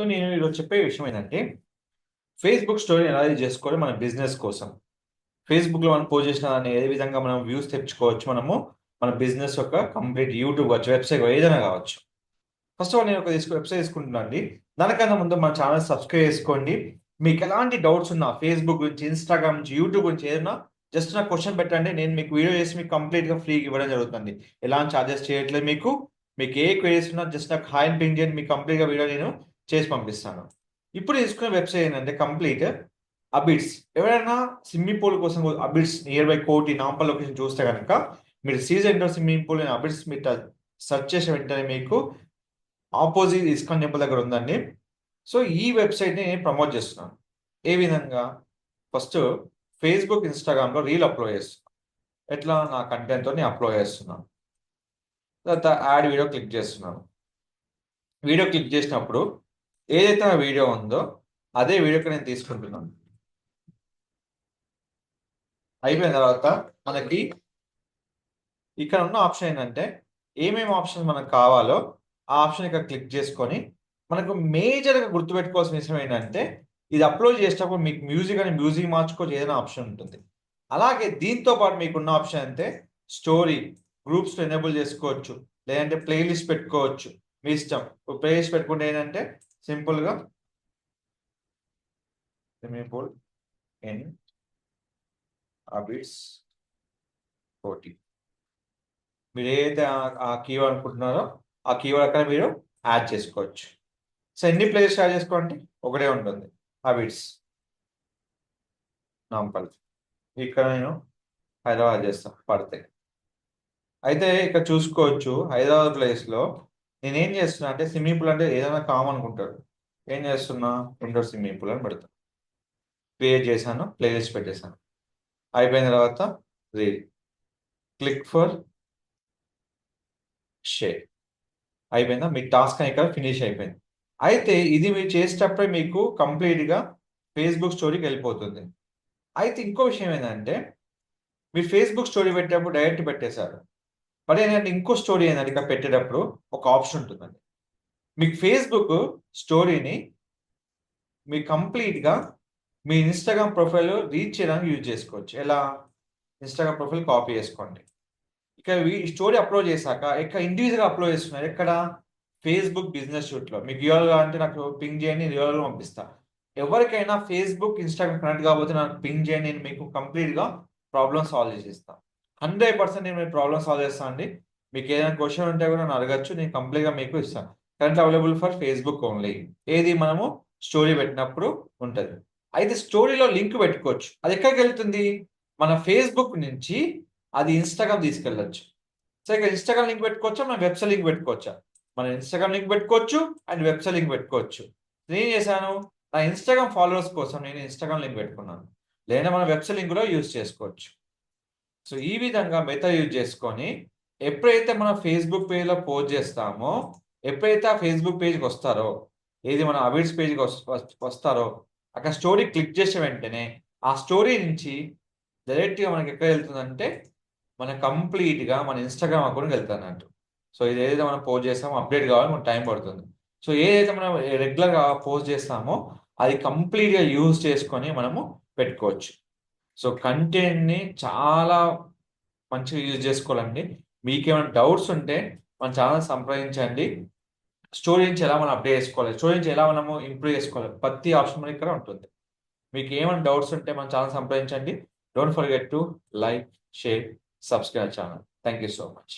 So నేను ఈరోజు చెప్పే విషయం ఏంటంటే ఫేస్బుక్ స్టోరీ ఎలా చేసుకోవాలి మన బిజినెస్ కోసం. ఫేస్బుక్లో మనం పోస్ట్ చేసిన దాన్ని ఏ విధంగా మనం వ్యూస్ తెచ్చుకోవచ్చు, మనము మన బిజినెస్ యొక్క కంప్లీట్ యూట్యూబ్ వచ్చు, వెబ్సైట్ ఏదైనా కావచ్చు. ఫస్ట్ ఆఫ్ ఆల్ నేను ఒక వెబ్సైట్ తీసుకుంటున్నాను అండి. దానికన్నా ముందు మన ఛానల్ సబ్స్క్రైబ్ చేసుకోండి. మీకు ఎలాంటి డౌట్స్ ఉన్నా ఫేస్బుక్ గురించి, ఇన్స్టాగ్రామ్ నుంచి, యూట్యూబ్ గురించి ఏదైనా జస్ట్ నాకు క్వశ్చన్ పెట్టండి. నేను మీకు వీడియో చేసి మీకు కంప్లీట్గా ఫ్రీగా ఇవ్వడం జరుగుతుంది. ఎలాంటి ఛార్జెస్ చేయట్లేదు. మీకు ఏ క్వైరీస్ ఉన్నా జస్ట్ నాకు హాయ్ అని పింగ్ చేయండి. మీకు కంప్లీట్గా వీడియో నేను చేసి పంపిస్తాను. ఇప్పుడు తీసుకునే వెబ్సైట్ ఏంటంటే కంప్లీట్ అబిడ్స్. ఎవరైనా స్విమ్మింగ్ పూల్ కోసం అబిడ్స్ నియర్ బై కోటి నాంపల్ లొకేషన్ చూస్తే కనుక మీరు season indoor swimming pool Abids మీరు సెర్చ్ చేసిన వెంటనే మీకు ఆపోజిట్ ఇస్కాన్ టెంపుల్ దగ్గర ఉందండి. సో ఈ వెబ్సైట్ని నేను ప్రమోట్ చేస్తున్నాను. ఏ విధంగా? ఫస్ట్ ఫేస్బుక్, ఇన్స్టాగ్రామ్లో రీల్ అప్లోడ్ చేస్తున్నాను. ఎట్లా? నా కంటెంట్తో నేను అప్లోడ్ చేస్తున్నాను. తర్వాత యాడ్ వీడియో క్లిక్ చేస్తున్నాను. వీడియో క్లిక్ చేసినప్పుడు ఏదైతే ఆ వీడియో ఉందో అదే వీడియోకి నేను తీసుకుంటున్నాను. అయిపోయిన తర్వాత మనకి ఇక్కడ ఉన్న ఆప్షన్ ఏంటంటే ఏమేమి ఆప్షన్ మనకు కావాలో ఆ ఆప్షన్ ఇక్కడ క్లిక్ చేసుకొని మనకు మేజర్గా గుర్తుపెట్టుకోవాల్సిన విషయం ఏంటంటే ఇది అప్లోడ్ చేసేటప్పుడు మీకు మ్యూజిక్ అని మ్యూజిక్ మార్చుకోవచ్చు, ఏదైనా ఆప్షన్ ఉంటుంది. అలాగే దీంతో పాటు మీకున్న ఆప్షన్ అంటే స్టోరీ గ్రూప్స్లో ఎనేబుల్ చేసుకోవచ్చు, లేదంటే ప్లేలిస్ట్ పెట్టుకోవచ్చు. మీ ఇష్టం. ప్లేలిస్ట్ పెట్టుకుంటే ఏంటంటే సింపుల్గా ఇన్ అబిడ్స్ 40 మీరు ఏదైతే ఆ కీవర్డ్ అనుకుంటున్నారో ఆ కీవర్డ్ అక్కడ మీరు యాడ్ చేసుకోవచ్చు. సో ఎన్ని ప్లేస్ యాడ్ చేసుకోండి, ఒకటే ఉంటుంది హ్యాబిట్స్ నాంపల్. ఇక్కడ నేను హైదరాబాద్ చేస్తాను పడితే. అయితే ఇక్కడ చూసుకోవచ్చు హైదరాబాద్ ప్లేస్లో నేనేం చేస్తున్నా అంటే స్విమ్మింగ్ పూల్ అంటే ఏదైనా కామన్ అనుకుంటారు. ఏం చేస్తున్నా, ఇండోర్ స్విమ్మింగ్ పూల్ అని పెడతాను. క్రియేట్ చేశాను, ప్లేలిస్ట్ పెట్టేశాను. అయిపోయిన తర్వాత రీల్ క్లిక్ ఫర్ షేర్. అయిపోయిందా? మీ టాస్క్ ఇక్కడ ఫినిష్ అయిపోయింది. అయితే ఇది మీరు చేసేటప్పుడే మీకు కంప్లీట్గా ఫేస్బుక్ స్టోరీకి వెళ్ళిపోతుంది. అయితే ఇంకో విషయం ఏంటంటే మీరు ఫేస్బుక్ స్టోరీ పెట్టేటప్పుడు డైరెక్ట్ పెట్టేశారు. మరి ఏంటంటే ఇంకో స్టోరీ ఏంటంటే ఇక్కడ పెట్టేటప్పుడు ఒక ఆప్షన్ ఉంటుందండి. మీకు ఫేస్బుక్ స్టోరీని మీ కంప్లీట్గా మీ ఇన్స్టాగ్రామ్ ప్రొఫైల్ రీచ్ చేయడానికి యూజ్ చేసుకోవచ్చు. ఎలా? ఇన్స్టాగ్రామ్ ప్రొఫైల్ కాపీ చేసుకోండి. ఇక్కడ స్టోరీ అప్లోడ్ చేశాక ఇక్కడ ఇండివిజువల్గా అప్లోడ్ చేస్తున్నారు. ఎక్కడ? ఫేస్బుక్ బిజినెస్ షూట్లో. మీకు యూఆర్ఎల్ అంటే నాకు పింగ్ చేయండి, యూఆర్ఎల్ పంపిస్తా. ఎవరికైనా ఫేస్బుక్, ఇన్స్టాగ్రామ్ కనెక్ట్ కాకపోతే నాకు పింగ్ చేయండి, నేను మీకు కంప్లీట్గా ప్రాబ్లమ్ సాల్వ్ చేసి ఇస్తాను. 100% నేను మీకు ప్రాబ్లమ్ సాల్వ్ చేస్తాను అండి. మీకు ఏదైనా క్వశ్చన్ ఉంటే కూడా నన్ను అడగచ్చు, నేను కంప్లీట్గా మీకు ఇస్తాను. Current available for Facebook only. ఏది మనము స్టోరీ పెట్టినప్పుడు ఉంటుంది. అయితే స్టోరీలో లింక్ పెట్టుకోవచ్చు. అది ఎక్కడికి వెళ్తుంది? మన ఫేస్బుక్ నుంచి అది ఇన్స్టాగ్రామ్ తీసుకెళ్ళచ్చు. సో ఇక్కడ ఇన్స్టాగ్రామ్ లింక్ పెట్టుకోవచ్చా, మన వెబ్సైట్ లింక్ పెట్టుకోవచ్చా? మన ఇన్స్టాగ్రామ్ లింక్ పెట్టుకోవచ్చు అండ్ వెబ్సైట్ లింక్ పెట్టుకోవచ్చు. నేను చేశాను, నా ఇన్స్టాగ్రామ్ ఫాలోవర్స్ కోసం నేను ఇన్స్టాగ్రామ్ లింక్ పెట్టుకున్నాను. లేదా మన వెబ్సైట్ లింక్ కూడా యూజ్ చేసుకోవచ్చు. సో ఈ విధంగా మెథడ్ యూజ్ చేసుకొని ఎప్పుడైతే మనం ఫేస్బుక్ పేజ్లో పోస్ట్ చేస్తామో, ఎప్పుడైతే ఆ ఫేస్బుక్ పేజ్కి వస్తారో, ఏది మన అబిడ్స్ పేజ్కి వస్తారో అక్కడ స్టోరీ క్లిక్ చేసే వెంటనే ఆ స్టోరీ నుంచి డైరెక్ట్గా మనకి ఎక్కడ వెళ్తుందంటే మన కంప్లీట్గా మన ఇన్స్టాగ్రామ్ అకౌంట్కి వెళ్తానంట. సో ఇది ఏదైతే మనం పోస్ట్ చేస్తామో అప్డేట్ కావాలి, మనకు టైం పడుతుంది. సో ఏదైతే మనం రెగ్యులర్గా పోస్ట్ చేస్తామో అది కంప్లీట్గా యూజ్ చేసుకొని మనము పెట్టుకోవచ్చు. సో కంటెంట్ని చాలా మంచిగా యూజ్ చేసుకోవాలండి. మీకేమైనా డౌట్స్ ఉంటే మన ఛానల్ సంప్రదించండి. స్టోరీ నుంచి ఎలా మనం అప్డేట్ చేసుకోవాలి, స్టోరీ నుంచి ఎలా మనము ఇంప్రూవ్ చేసుకోవాలి, ప్రతి ఆప్షన్ మన ఇక్కడ ఉంటుంది. మీకు ఏమైనా డౌట్స్ ఉంటే మన ఛానల్ సంప్రదించండి. Don't forget to like, share, subscribe channel. Thank you so much.